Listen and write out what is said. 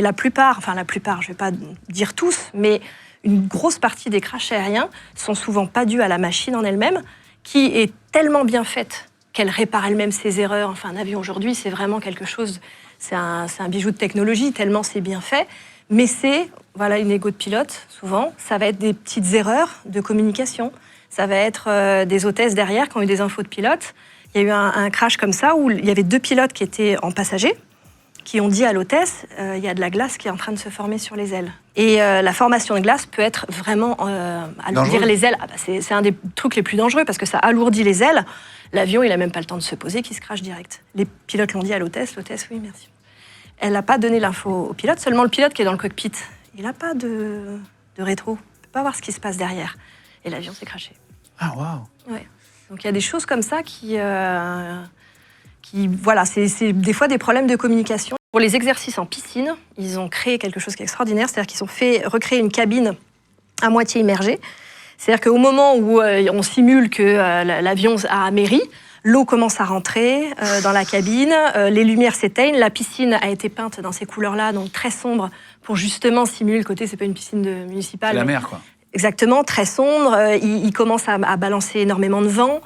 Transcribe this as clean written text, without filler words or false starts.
Et la plupart, je ne vais pas dire tous, mais une grosse partie des crashs aériens sont souvent pas dus à la machine en elle-même, qui est tellement bien faite qu'elle répare elle-même ses erreurs. Enfin, un avion aujourd'hui, c'est vraiment quelque chose, c'est un bijou de technologie, tellement c'est bien fait. Mais c'est, une égo de pilote, souvent, ça va être des petites erreurs de communication. Ça va être des hôtesses derrière qui ont eu des infos de pilote. Il y a eu un crash comme ça où il y avait 2 pilotes qui étaient en passager, qui ont dit à l'hôtesse il y a de la glace qui est en train de se former sur les ailes. Et la formation de glace peut être vraiment alourdir les ailes. C'est un des trucs les plus dangereux parce que ça alourdit les ailes. L'avion, il n'a même pas le temps de se poser, qu'il se crache direct. Les pilotes l'ont dit à l'hôtesse, oui, merci. Elle n'a pas donné l'info au pilote, seulement le pilote qui est dans le cockpit. Il n'a pas de rétro, il ne peut pas voir ce qui se passe derrière. Et l'avion s'est crashé. Ah, waouh! Ouais. Donc il y a des choses comme ça c'est des fois des problèmes de communication. Pour les exercices en piscine, ils ont créé quelque chose qui est extraordinaire, c'est-à-dire qu'ils ont recréé une cabine à moitié immergée. C'est-à-dire qu'au moment où on simule que l'avion a améri, l'eau commence à rentrer dans la cabine, les lumières s'éteignent, la piscine a été peinte dans ces couleurs-là, donc très sombre, pour justement simuler le côté, c'est pas une piscine municipale. C'est la mer, quoi. Exactement, très sombre, il commence à balancer énormément de vent.